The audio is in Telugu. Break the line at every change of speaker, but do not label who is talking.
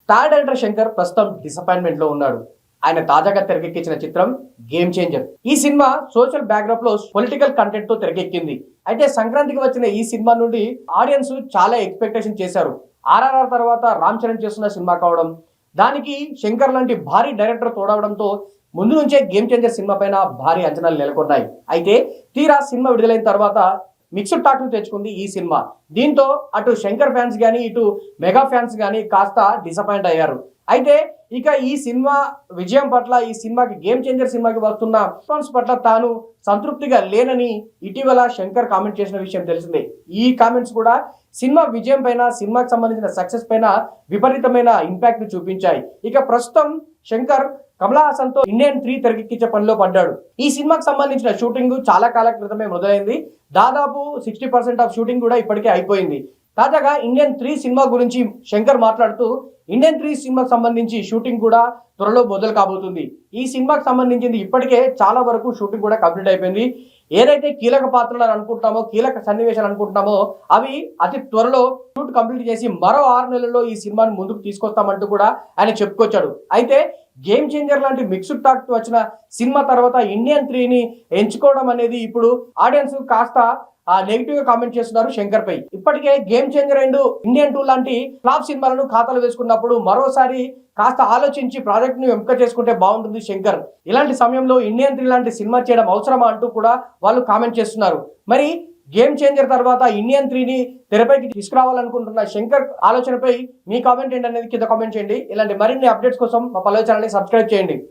స్టార్ డైరెక్టర్ శంకర్ ప్రస్తుతం డిసప్పాయింట్మెంట్ లో ఉన్నాడు. ఆయన తాజాగా తెరకెక్కించిన చిత్రం గేమ్ చేంజర్. ఈ సినిమా సోషల్ బ్యాక్డ్రాప్ లో పొలిటికల్ కంటెంట్ తో తెరకెక్కింది. అయితే సంక్రాంతికి వచ్చిన ఈ సినిమా నుండి ఆడియన్స్ చాలా ఎక్స్పెక్టేషన్ చేశారు. ఆర్ఆర్ఆర్ తర్వాత రామ్ చరణ్ చేస్తున్న సినిమా కావడం, దానికి శంకర్ లాంటి భారీ డైరెక్టర్ తోడవడంతో ముందు నుంచే గేమ్ చేంజర్ సినిమా పైన భారీ అంచనాలు నెలకొన్నాయి. అయితే తీరా సినిమా విడుదలైన తర్వాత మిక్స్డ్ టాక్ ను తెచ్చుకుంది ఈ సినిమా. దీంతో అటు శంకర్ ఫ్యాన్స్ గానీ ఇటు మెగా ఫ్యాన్స్ గానీ కాస్త డిసప్పాయింట్ అయ్యారు. అయితే ఇక ఈ సినిమా విజయం పట్ల, ఈ సినిమాకి గేమ్ చేంజర్ సినిమాకి వస్తున్న రెస్పాన్స్ పట్ల తాను సంతృప్తిగా లేనని ఇటీవల శంకర్ కామెంట్ చేసిన విషయం తెలిసిందే. ఈ కామెంట్స్ కూడా సినిమా విజయం పైన, సినిమాకి సంబంధించిన సక్సెస్ పైన విపరీతమైన ఇంపాక్ట్ ని చూపించాయి. ఇక ప్రస్తుతం శంకర్ కమలా హాసన్ తో ఇండియన్ 3 తెరకెక్కించే పనిలో పడ్డాడు. ఈ సినిమాకి సంబంధించిన షూటింగ్ చాలా కాల క్రితమే మొదలైంది. దాదాపు 60% ఆఫ్ షూటింగ్ కూడా ఇప్పటికే అయిపోయింది. తాజాగా ఇండియన్ 3 సినిమా గురించి శంకర్ మాట్లాడుతూ, ఇండియన్ 3 సినిమాకి సంబంధించి షూటింగ్ కూడా త్వరలో మొదలు కాబోతుంది. ఈ సినిమాకి సంబంధించింది ఇప్పటికే చాలా వరకు షూటింగ్ కూడా కంప్లీట్ అయిపోయింది. ఏదైతే కీలక పాత్రలు అనుకుంటున్నామో, కీలక సన్నివేశాలు అనుకుంటున్నామో అవి అతి త్వరలో షూట్ కంప్లీట్ చేసి మరో 6 నెలల్లో ఈ సినిమాని ముందుకు తీసుకొస్తామంటూ కూడా ఆయన చెప్పుకొచ్చాడు. అయితే గేమ్ చేంజర్ లాంటి మిక్స్డ్ టాక్ వచ్చిన సినిమా తర్వాత ఇండియన్ 3ని ఎంచుకోవడం అనేది ఇప్పుడు ఆడియన్స్ కాస్త నెగిటివ్ గా కామెంట్ చేస్తున్నారు శంకర్ పై. ఇప్పటికే గేమ్ చేంజర్ అండ్ ఇండియన్ 2 లాంటి ఫ్లాప్ సినిమాలను ఖాతాలో వేసుకున్నప్పుడు మరోసారి కాస్త ఆలోచించి ప్రాజెక్ట్ ను ఎంపిక చేసుకుంటే బాగుంటుంది శంకర్. ఇలాంటి సమయంలో ఇండియన్ 3 లాంటి సినిమా చేయడం అవసరమా అంటూ కూడా వాళ్ళు కామెంట్ చేస్తున్నారు. మరి గేమ్ చేంజర్ తర్వాత ఇండియన్ 3ని తెరపైకి తీసుకురావాలనుకుంటున్న శంకర్ ఆలోచనపై మీ కామెంట్ ఏంటనేది కింద కామెంట్ చేయండి. ఇలాంటి మరిన్ని అప్డేట్స్ కోసం మా పల్లవి ఛానల్ ని సబ్స్క్రైబ్ చేయండి.